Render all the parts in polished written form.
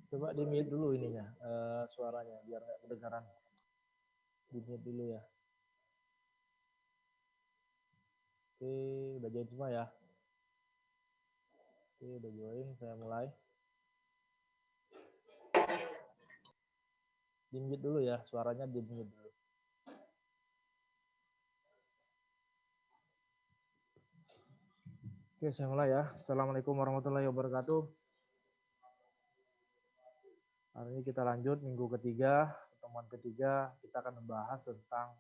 Coba di mute dulu ininya, suaranya biar nggak kedengaran. Di mute dulu ya. Oke, udah join semua ya. Oke, udah join, saya mulai. Di mute dulu ya, suaranya di mute dulu. Oke, saya mulai ya. Assalamualaikum warahmatullahi wabarakatuh. Hari ini kita lanjut minggu ketiga, pertemuan ketiga, kita akan membahas tentang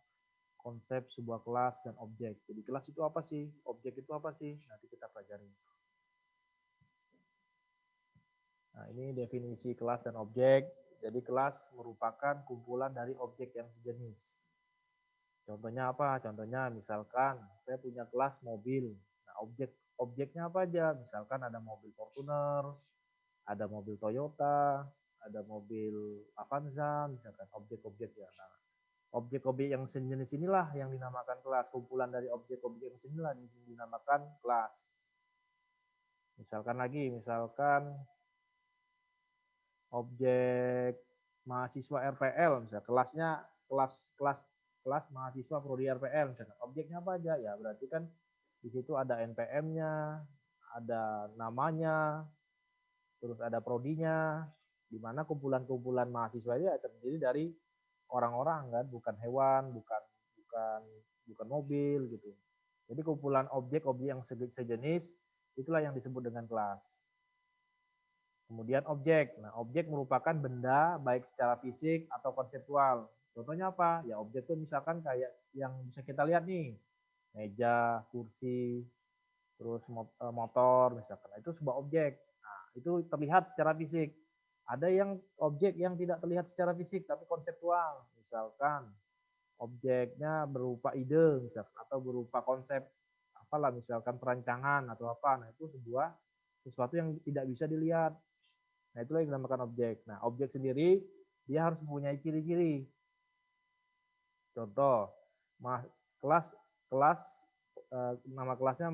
konsep sebuah kelas dan objek. Jadi kelas itu apa sih? Objek itu apa sih? Nanti kita pelajari. Nah, ini definisi kelas dan objek. Jadi kelas merupakan kumpulan dari objek yang sejenis. Contohnya apa? Contohnya misalkan saya punya kelas mobil. Nah, objeknya apa aja? Misalkan ada mobil Fortuner, ada mobil Toyota, ada mobil Avanza, misalkan objek-objek ya. Nah, objek-objek yang sejenis inilah yang dinamakan kelas. Kumpulan dari objek-objek yang sejenis inilah yang dinamakan kelas. Misalkan objek mahasiswa RPL, misalnya kelas mahasiswa prodi RPL, misalkan objeknya apa aja ya, berarti kan di situ ada NPM-nya, ada namanya, terus ada prodinya, di mana kumpulan-kumpulan mahasiswa ini terdiri dari orang-orang kan, bukan hewan, bukan bukan mobil gitu. Jadi kumpulan objek-objek yang sejenis itulah yang disebut dengan kelas. Kemudian objek. Nah, objek merupakan benda baik secara fisik atau konseptual. Contohnya apa? Ya objek itu misalkan kayak yang bisa kita lihat nih. Meja, kursi, terus motor misalkan. Itu sebuah objek. Nah, itu terlihat secara fisik. Ada yang objek yang tidak terlihat secara fisik tapi konseptual. Misalkan objeknya berupa ide misalkan atau berupa konsep apalah misalkan perancangan atau apa. Nah, itu sesuatu yang tidak bisa dilihat. Nah, itulah yang dinamakan objek. Nah, objek sendiri dia harus mempunyai ciri-ciri. Contoh, kelas kelas nama kelasnya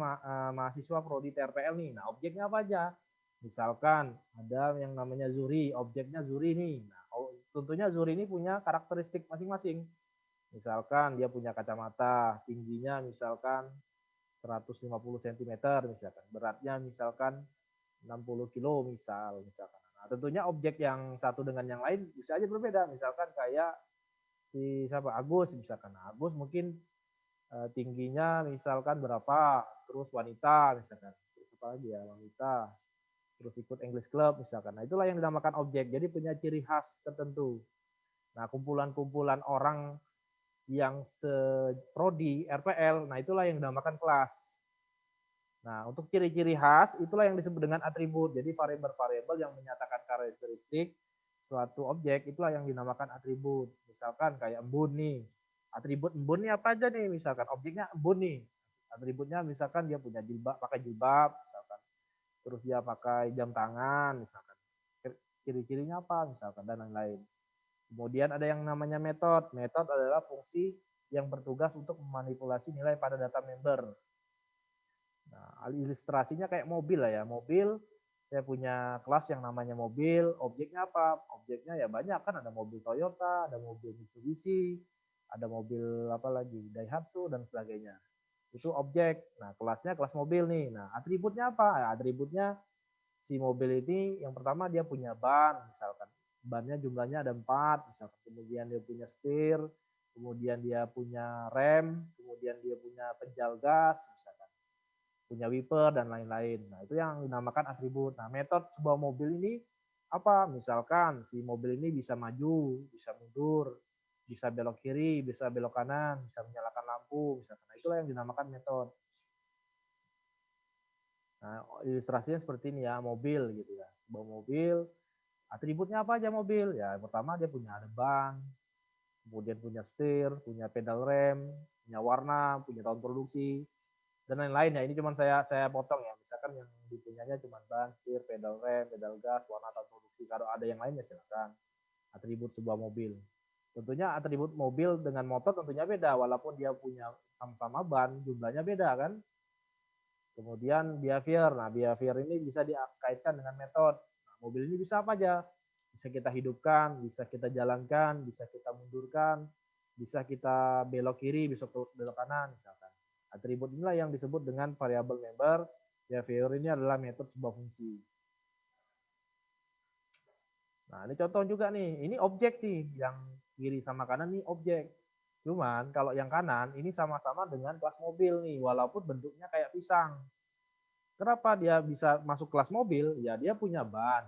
mahasiswa prodi TRPL nih. Nah, objeknya apa aja? Misalkan ada yang namanya Zuri, objeknya Zuri nih. Nah, tentunya Zuri ini punya karakteristik masing-masing. Misalkan dia punya kacamata, tingginya misalkan 150 cm misalkan, beratnya misalkan 60 kilo misalkan. Nah, tentunya objek yang satu dengan yang lain bisa aja berbeda. Misalkan kayak si siapa Agus misalkan. Nah, Agus mungkin tingginya misalkan berapa, terus wanita misalkan. Terus apa lagi ya, wanita. Terus ikut English Club misalkan. Nah, itulah yang dinamakan objek. Jadi punya ciri khas tertentu. Nah, kumpulan-kumpulan orang yang seprodi RPL, nah itulah yang dinamakan kelas. Nah, untuk ciri-ciri khas itulah yang disebut dengan atribut. Jadi variabel-variabel yang menyatakan karakteristik suatu objek itulah yang dinamakan atribut. Misalkan kayak embun nih. Atribut embun ini apa aja nih? Misalkan objeknya embun nih. Atributnya misalkan dia punya jilbab, pakai jilbab misalkan. Terus dia pakai jam tangan misalkan. Ciri-cirinya apa misalkan dan lain-lain. Kemudian ada yang namanya metode. Metode adalah fungsi yang bertugas untuk memanipulasi nilai pada data member. Nah, ilustrasinya kayak mobil lah ya. Mobil, saya punya kelas yang namanya mobil. Objeknya apa? Objeknya ya banyak kan. Ada mobil Toyota, ada mobil Mitsubishi, ada mobil apa lagi, Daihatsu dan sebagainya. Itu objek. Nah, kelasnya kelas mobil nih. Nah, atributnya apa? Ya, atributnya si mobil ini yang pertama dia punya ban, misalkan. Bannya jumlahnya ada 4, misalkan. Kemudian dia punya setir, kemudian dia punya rem, kemudian dia punya penjal gas, misalkan punya wiper dan lain-lain. Nah, itu yang dinamakan atribut. Nah, metode sebuah mobil ini apa? Misalkan si mobil ini bisa maju, bisa mundur, bisa belok kiri, bisa belok kanan, bisa menyalakan lampu, misalkan. Nah, itulah yang dinamakan metode. Nah, ilustrasinya seperti ini ya, mobil gitu ya. Sebuah mobil, atributnya apa aja mobil? Ya, yang pertama dia punya ada ban, kemudian punya setir, punya pedal rem, punya warna, punya tahun produksi, dan lain-lain ya. Ini cuma saya potong ya. Misalkan yang dipunyanya cuma ban, setir, pedal rem, pedal gas, warna atau produksi. Kalau ada yang lainnya silakan. Atribut sebuah mobil. Tentunya atribut mobil dengan motor tentunya beda. Walaupun dia punya sama-sama ban, jumlahnya beda kan. Kemudian behavior. Nah, behavior ini bisa dikaitkan dengan metode. Nah, mobil ini bisa apa aja? Bisa kita hidupkan, bisa kita jalankan, bisa kita mundurkan, bisa kita belok kiri, bisa belok kanan misalkan. Atribut inilah yang disebut dengan variabel member. Behavior ini adalah metode sebuah fungsi. Nah, ini contoh juga nih. Ini objek nih, yang kiri sama kanan nih objek. Cuman kalau yang kanan ini sama-sama dengan kelas mobil nih, walaupun bentuknya kayak pisang. Kenapa dia bisa masuk kelas mobil? Ya dia punya ban.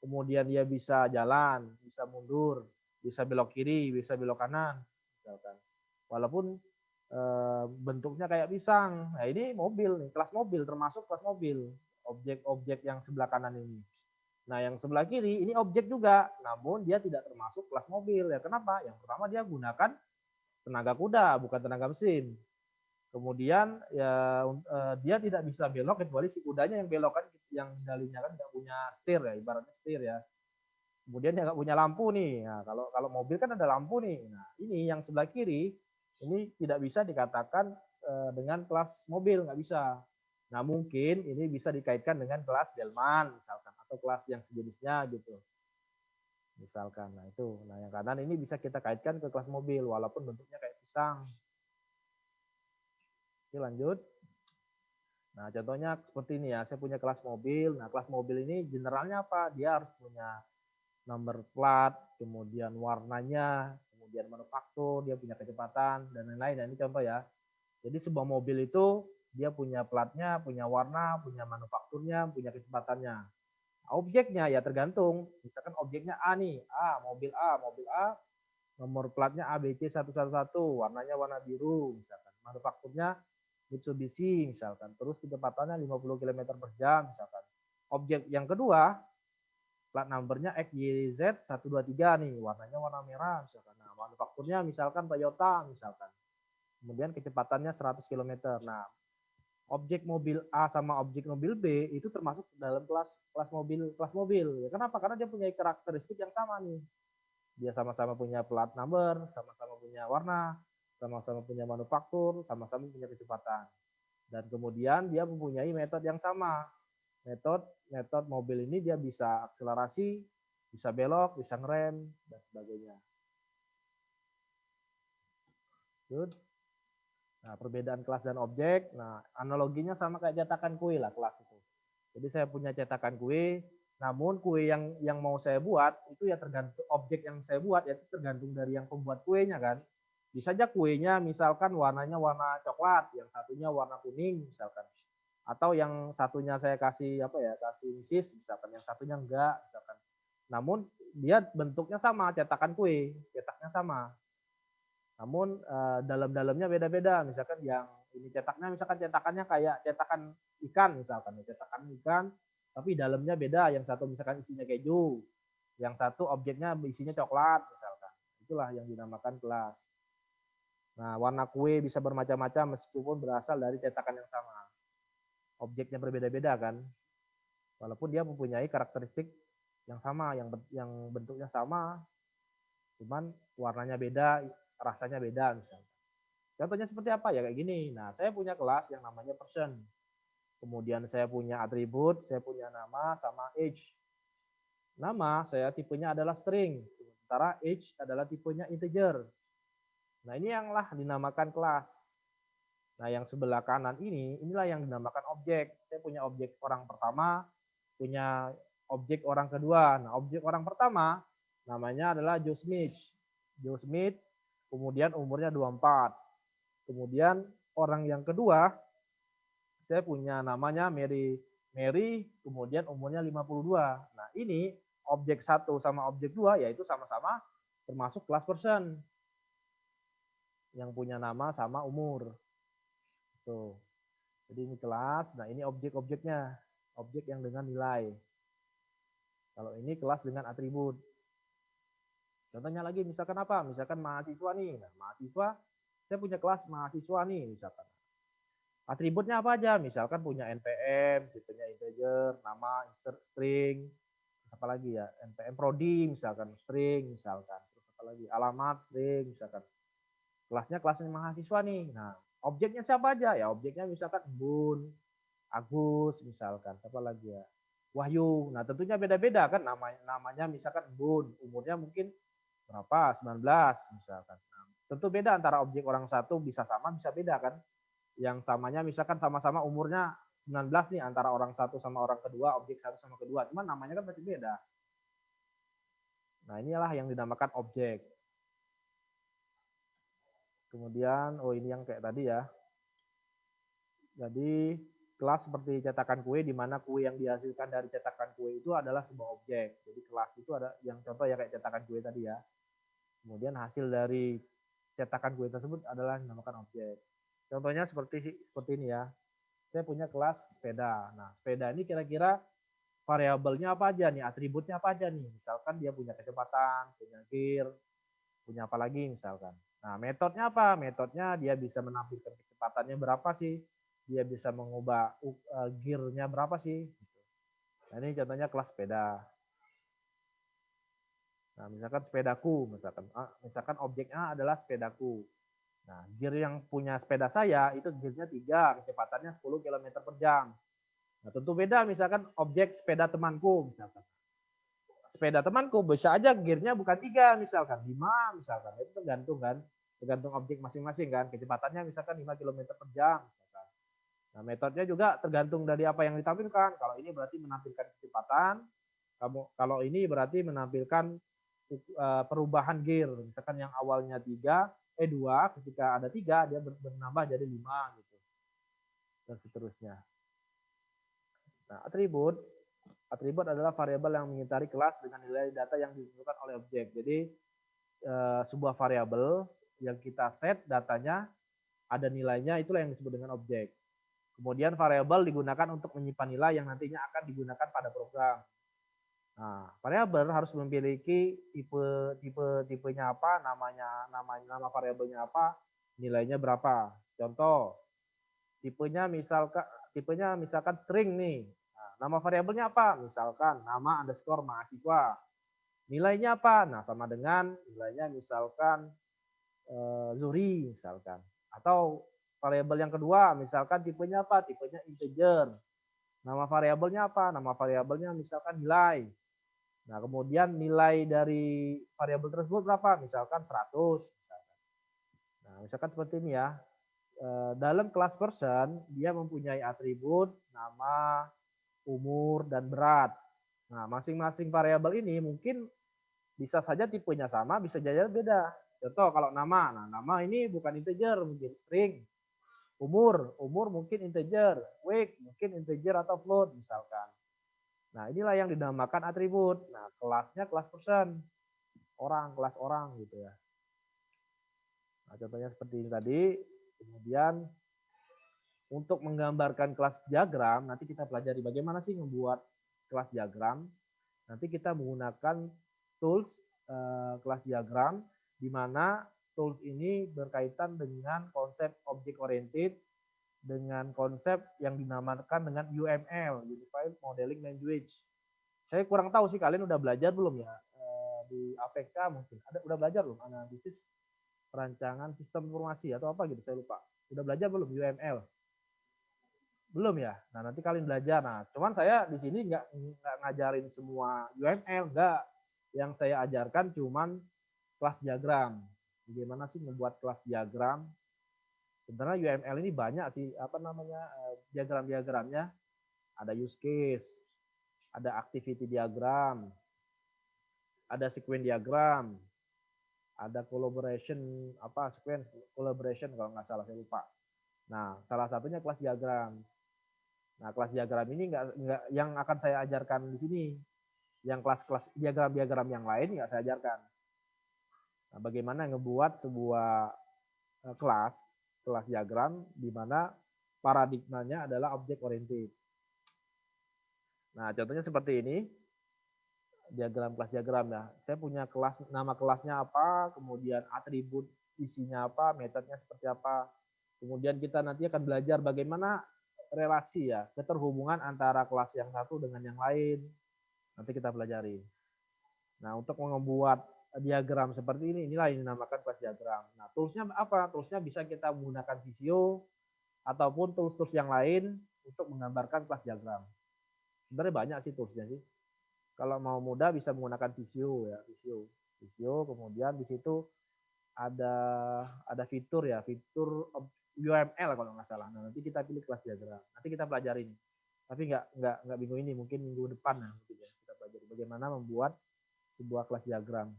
Kemudian dia bisa jalan, bisa mundur, bisa belok kiri, bisa belok kanan, misalkan. Walaupun bentuknya kayak pisang. Nah, ini mobil nih, kelas mobil termasuk kelas mobil. Objek-objek yang sebelah kanan ini. Nah, yang sebelah kiri ini objek juga, namun dia tidak termasuk kelas mobil. Ya kenapa? Yang pertama dia gunakan tenaga kuda, bukan tenaga mesin. Kemudian ya dia tidak bisa belok kecuali si kudanya yang belok kan, yang kendalinya kan nggak punya setir ya, ibaratnya setir ya. Kemudian dia nggak punya lampu nih. Nah, kalau mobil kan ada lampu nih. Nah, ini yang sebelah kiri ini tidak bisa dikatakan dengan kelas mobil, nggak bisa. Nah, mungkin ini bisa dikaitkan dengan kelas delman misalkan, atau kelas yang sejenisnya gitu. Misalkan, nah itu. Nah, yang kanan ini bisa kita kaitkan ke kelas mobil walaupun bentuknya kayak pisang. Oke, lanjut. Nah, contohnya seperti ini ya, saya punya kelas mobil. Nah, kelas mobil ini generalnya apa? Dia harus punya nomor plat, kemudian warnanya, kemudian manufaktur, dia punya kecepatan, dan lain-lain. Nah, ini contoh ya. Jadi sebuah mobil itu dia punya platnya, punya warna, punya manufakturnya, punya kecepatannya. Nah, objeknya ya tergantung. Misalkan objeknya A nih, mobil A, nomor platnya ABC111, warnanya warna biru, misalkan. Manufakturnya Mitsubishi, misalkan. Terus kecepatannya 50 km per jam, misalkan. Objek yang kedua, plat numbernya XYZ123 nih, warnanya warna merah, misalkan. Nah, manufakturnya misalkan Toyota, misalkan. Kemudian kecepatannya 100 km. Nah, objek mobil A sama objek mobil B itu termasuk dalam kelas mobil. Ya, kenapa? Karena dia punya karakteristik yang sama nih. Dia sama-sama punya plat number, sama-sama punya warna, sama-sama punya manufaktur, sama-sama punya kecepatan. Dan kemudian dia mempunyai metode yang sama. Metode mobil ini dia bisa akselerasi, bisa belok, bisa ngerem, dan sebagainya. Good. Nah, perbedaan kelas dan objek. Nah, analoginya sama kayak cetakan kue lah kelas itu. Jadi saya punya cetakan kue, namun kue yang mau saya buat itu ya tergantung objek yang saya buat, ya tergantung dari yang pembuat kuenya kan. Bisa aja kuenya misalkan warnanya warna coklat, yang satunya warna kuning misalkan. Atau yang satunya saya kasih apa ya, kasih misis misalkan, yang satunya enggak misalkan. Namun dia bentuknya sama, cetakan kue, cetaknya sama. Namun dalam-dalamnya beda-beda. Misalkan yang ini cetaknya, misalkan cetakannya kayak cetakan ikan misalkan, cetakan ikan, tapi dalamnya beda. Yang satu misalkan isinya keju, yang satu objeknya isinya coklat misalkan. Itulah yang dinamakan kelas. Nah, warna kue bisa bermacam-macam meskipun berasal dari cetakan yang sama. Objeknya berbeda-beda kan, walaupun dia mempunyai karakteristik yang sama, yang bentuknya sama, cuman warnanya beda, rasanya beda misalnya. Contohnya seperti apa ya, kayak gini. Nah, saya punya kelas yang namanya person. Kemudian saya punya atribut, saya punya nama sama age. Nama saya tipenya adalah string, sementara age adalah tipenya integer. Nah, ini yanglah dinamakan kelas. Nah, yang sebelah kanan inilah yang dinamakan objek. Saya punya objek orang pertama, punya objek orang kedua. Nah, objek orang pertama namanya adalah Joe Smith. Joe Smith, kemudian umurnya 24. Kemudian orang yang kedua, saya punya namanya Mary. Mary, kemudian umurnya 52. Nah, ini objek satu sama objek dua, yaitu sama-sama termasuk kelas person. Yang punya nama sama umur. Tuh. Jadi ini kelas, nah ini objek-objeknya. Objek yang dengan nilai. Kalau ini kelas dengan atribut. Contohnya lagi, misalkan apa? Misalkan mahasiswa nih. Nah, mahasiswa, saya punya kelas mahasiswa nih, misalkan. Atributnya apa aja? Misalkan punya NPM, tipenya integer, nama string, apa lagi ya? NPM prodi misalkan, string misalkan. Terus apa lagi? Alamat string misalkan. Kelasnya mahasiswa nih. Nah, objeknya siapa aja? Ya objeknya misalkan Bun, Agus misalkan. Siapa lagi ya? Wahyu. Nah, tentunya beda-beda kan namanya misalkan Bun, umurnya mungkin berapa? 19 misalkan. Nah, tentu beda antara objek orang satu bisa sama, bisa beda kan. Yang samanya misalkan sama-sama umurnya 19 nih antara orang satu sama orang kedua, objek satu sama kedua. Cuman namanya kan masih beda. Nah, inilah yang dinamakan objek. Kemudian, oh ini yang kayak tadi ya. Jadi kelas seperti cetakan kue di mana kue yang dihasilkan dari cetakan kue itu adalah sebuah objek. Jadi kelas itu ada yang contoh ya kayak cetakan kue tadi ya. Kemudian hasil dari cetakan kue tersebut adalah dinamakan objek. Contohnya seperti ini ya. Saya punya kelas sepeda. Nah, sepeda ini kira-kira variabelnya apa aja nih, atributnya apa aja nih. Misalkan dia punya kecepatan, punya gear, punya apa lagi misalkan. Nah, metodenya apa? Metodnya dia bisa menampilkan kecepatannya berapa sih, dia bisa mengubah gearnya berapa sih. Nah, ini contohnya kelas sepeda. Nah, misalkan sepedaku, misalkan objeknya adalah sepedaku. Nah, gear yang punya sepeda saya itu gearnya 3, kecepatannya 10 km per jam. Nah, tentu beda misalkan objek sepeda temanku misalkan. Sepeda temanku bisa aja gearnya bukan 3 misalkan, 5 misalkan. Itu tergantung kan, tergantung objek masing-masing kan. Kecepatannya misalkan 5 km per jam misalkan. Nah, metodenya juga tergantung dari apa yang ditampilkan. Kalau ini berarti menampilkan kecepatan, kalau ini berarti menampilkan perubahan gear. Misalkan yang awalnya 2, ketika ada 3 dia bertambah jadi 5 gitu. Dan seterusnya. Nah, atribut adalah variabel yang mengitari kelas dengan nilai data yang ditentukan oleh objek. Jadi sebuah variabel yang kita set datanya ada nilainya, itulah yang disebut dengan objek. Kemudian variabel digunakan untuk menyimpan nilai yang nantinya akan digunakan pada program. Nah, variabel harus memiliki tipenya apa, nama variabelnya apa, nilainya berapa. Contoh, tipenya misalkan string nih. Nah, nama variabelnya apa? Misalkan nama underscore mahasiswa. Nilainya apa? Nah, sama dengan nilainya misalkan Zuri misalkan. Atau variabel yang kedua, misalkan tipenya apa? Tipenya integer. Nama variabelnya apa? Nama variabelnya misalkan nilai. Nah, kemudian nilai dari variabel tersebut berapa? Misalkan 100. Nah, misalkan seperti ini ya. Dalam kelas person, dia mempunyai atribut, nama, umur, dan berat. Nah, masing-masing variabel ini mungkin bisa saja tipenya sama, bisa saja beda. Contoh kalau nama, nah nama ini bukan integer, mungkin string. Umur mungkin integer, week mungkin integer atau float misalkan. Nah, inilah yang dinamakan atribut. Nah, kelasnya kelas person, kelas orang gitu ya. Nah, contohnya seperti ini tadi. Kemudian untuk menggambarkan kelas diagram, nanti kita pelajari bagaimana sih membuat kelas diagram. Nanti kita menggunakan tools kelas diagram, di mana tools ini berkaitan dengan konsep object oriented, dengan konsep yang dinamakan dengan UML, Unified Modeling Language. Saya kurang tahu sih kalian udah belajar belum ya di APK mungkin. Udah belajar belum analisis perancangan sistem informasi atau apa gitu, saya lupa. Udah belajar belum UML? Belum ya? Nah, nanti kalian belajar. Nah, cuman saya di sini nggak ngajarin semua UML, nggak. Yang saya ajarkan cuman kelas diagram. Bagaimana sih membuat kelas diagram? Sebenarnya UML ini banyak sih, diagram-diagramnya. Ada use case, ada activity diagram, ada sequence diagram, ada sequence collaboration kalau nggak salah, saya lupa. Nah, salah satunya kelas diagram. Nah, kelas diagram ini nggak yang akan saya ajarkan di sini. Yang kelas-kelas diagram-diagram yang lain nggak saya ajarkan. Nah, bagaimana ngebuat sebuah kelas diagram di mana paradigmanya adalah object oriented. Nah, contohnya seperti ini. Diagram kelas diagram ya. Saya punya kelas, nama kelasnya apa, kemudian atribut isinya apa, metodenya seperti apa. Kemudian kita nanti akan belajar bagaimana relasi ya, keterhubungan antara kelas yang satu dengan yang lain. Nanti kita pelajari. Nah, untuk membuat diagram seperti ini, inilah yang dinamakan kelas diagram. Nah, toolsnya apa? Toolsnya bisa kita menggunakan Visio ataupun tools-tools yang lain untuk menggambarkan kelas diagram. Sebenarnya banyak sih toolsnya sih. Kalau mau mudah bisa menggunakan Visio ya, Visio. Kemudian di situ ada fitur ya, fitur UML kalau nggak salah. Nah, nanti kita pilih kelas diagram. Nanti kita pelajarin. Tapi nggak minggu ini, mungkin minggu depan nah, mungkin ya, kita pelajari bagaimana membuat sebuah kelas diagram.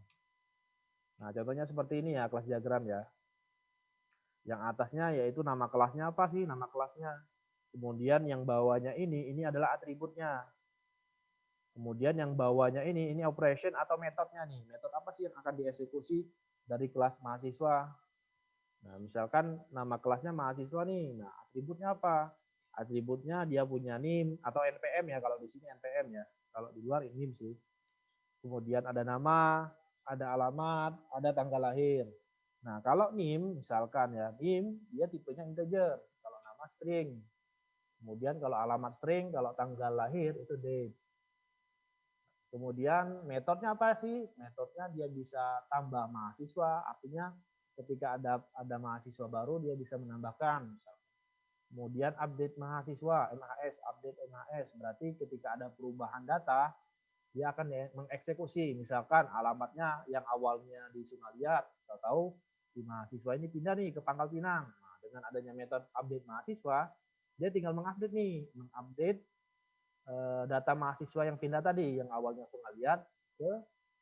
Nah, contohnya seperti ini ya, kelas diagram ya. Yang atasnya yaitu nama kelasnya apa sih? Nama kelasnya. Kemudian yang bawahnya ini adalah atributnya. Kemudian yang bawahnya ini operation atau metodenya nih. Metode apa sih yang akan dieksekusi dari kelas mahasiswa? Nah, misalkan nama kelasnya mahasiswa nih. Nah, atributnya apa? Atributnya dia punya NIM atau NPM ya, kalau di sini NPM ya. Kalau di luar NIM sih. Kemudian ada nama, ada alamat, ada tanggal lahir. Nah, kalau NIM misalkan ya, NIM dia tipenya integer, kalau nama string. Kemudian kalau alamat string, kalau tanggal lahir itu date. Kemudian metodenya apa sih? Metodenya dia bisa tambah mahasiswa, artinya ketika ada mahasiswa baru dia bisa menambahkan. Kemudian update mahasiswa, MHS, update MHS, berarti ketika ada perubahan data, dia akan mengeksekusi. Misalkan alamatnya yang awalnya di Sunaliat, tahu-tahu si mahasiswa ini pindah nih ke Pangkal Pinang. Nah, dengan adanya metode update mahasiswa, dia tinggal mengupdate nih, mengupdate data mahasiswa yang pindah tadi, yang awalnya Sunaliat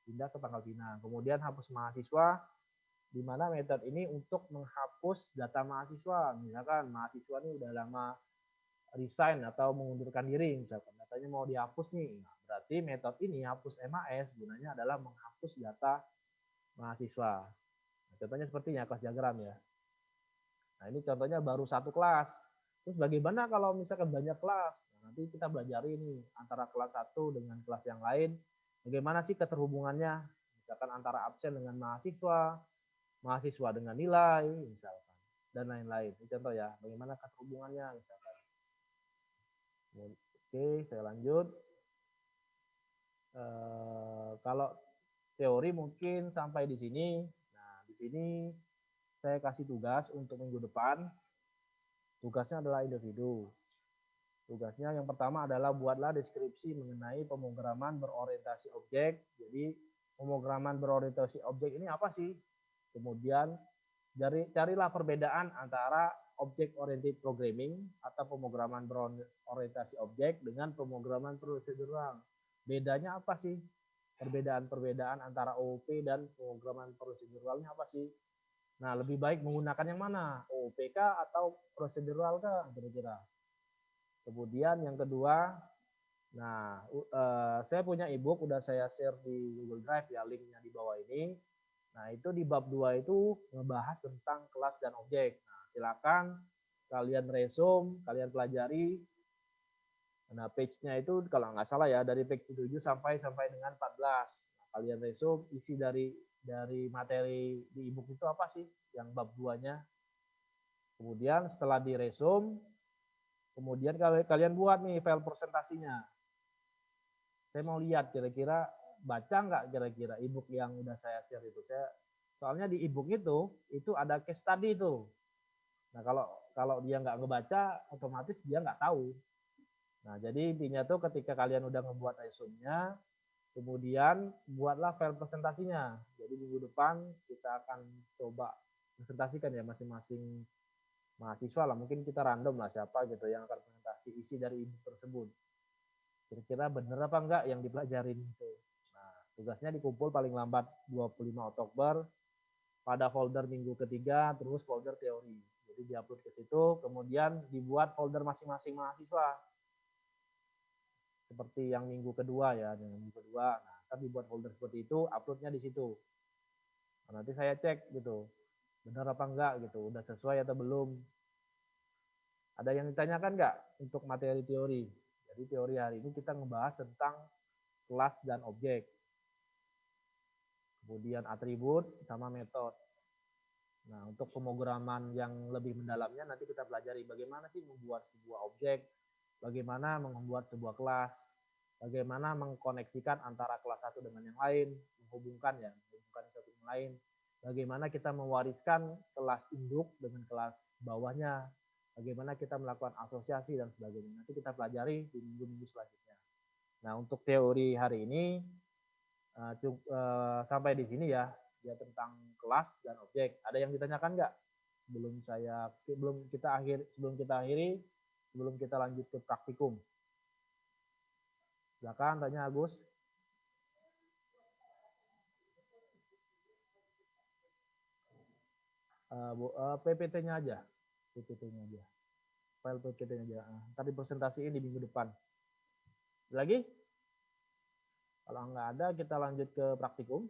pindah ke Pangkal Pinang. Kemudian hapus mahasiswa, di mana metode ini untuk menghapus data mahasiswa. Misalkan mahasiswa ini udah lama resign atau mengundurkan diri, misalkan datanya mau dihapus nih. Nah, berarti metode ini hapus MAS gunanya adalah menghapus data mahasiswa. Nah, contohnya sepertinya kelas diagram ya. Nah, ini contohnya baru satu kelas. Terus bagaimana kalau misalkan banyak kelas? Nah, nanti kita belajar ini antara kelas satu dengan kelas yang lain. Bagaimana sih keterhubungannya? Misalkan antara absen dengan mahasiswa, mahasiswa dengan nilai, misalkan, dan lain-lain. Ini contoh ya, bagaimana keterhubungannya, misalkan. Oke, saya lanjut. Kalau teori mungkin sampai di sini. Nah, di sini saya kasih tugas untuk minggu depan. Tugasnya adalah individu. Tugasnya yang pertama adalah buatlah deskripsi mengenai pemrograman berorientasi objek. Jadi pemrograman berorientasi objek ini apa sih? Kemudian carilah perbedaan antara object oriented programming atau pemrograman berorientasi objek dengan pemrograman prosedural. Bedanya apa sih? Perbedaan-perbedaan antara OOP dan pemrograman proseduralnya apa sih? Nah, lebih baik menggunakan yang mana? OOP kah atau prosedural kah? Kira-kira. Kemudian yang kedua, nah saya punya ebook udah saya share di Google Drive ya, linknya di bawah ini. Nah, itu di bab 2 itu ngebahas tentang kelas dan objek. Nah, silakan kalian resume, kalian pelajari. Nah, page-nya itu kalau nggak salah ya dari page 7 sampai dengan 14. Nah, kalian resume isi dari materi di ebook itu apa sih yang bab 2-nya. Kemudian setelah di resume, kemudian kalian buat nih file presentasinya. Saya mau lihat kira-kira baca nggak kira-kira ebook yang udah saya share itu. Soalnya di ebook itu ada case study itu. Nah, kalau dia nggak ngebaca, otomatis dia nggak tahu. Nah, jadi intinya tuh ketika kalian udah ngebuat resume-nya, kemudian buatlah file presentasinya. Jadi minggu depan kita akan coba presentasikan ya masing-masing mahasiswa lah. Mungkin kita random lah siapa gitu yang akan presentasi isi dari ebook tersebut. Kira-kira bener apa enggak yang dipelajarin itu. Nah, tugasnya dikumpul paling lambat 25 Oktober pada folder minggu ketiga, terus folder teori. Jadi diupload ke situ, kemudian dibuat folder masing-masing mahasiswa. Seperti yang minggu kedua ya, yang minggu kedua. Nah, kan dibuat folder seperti itu, uploadnya di situ. Nah, nanti saya cek gitu, benar apa enggak gitu, udah sesuai atau belum. Ada yang ditanyakan enggak untuk materi teori? Jadi teori hari ini kita ngebahas tentang kelas dan objek. Kemudian atribut sama metode. Nah, untuk pemrograman yang lebih mendalamnya nanti kita pelajari bagaimana sih membuat sebuah objek, bagaimana membuat sebuah kelas, bagaimana mengkoneksikan antara kelas satu dengan yang lain, menghubungkan satu dengan lain, bagaimana kita mewariskan kelas induk dengan kelas bawahnya, bagaimana kita melakukan asosiasi dan sebagainya. Nanti kita pelajari di minggu-minggu selanjutnya. Nah, untuk teori hari ini sampai di sini ya tentang kelas dan objek. Ada yang ditanyakan nggak? Sebelum kita lanjut ke praktikum. Silakan tanya Agus. PPT-nya aja. PPT-nya aja. File PPT-nya aja. Ntar dipresentasiin di minggu depan. Lagi? Kalau nggak ada, kita lanjut ke praktikum.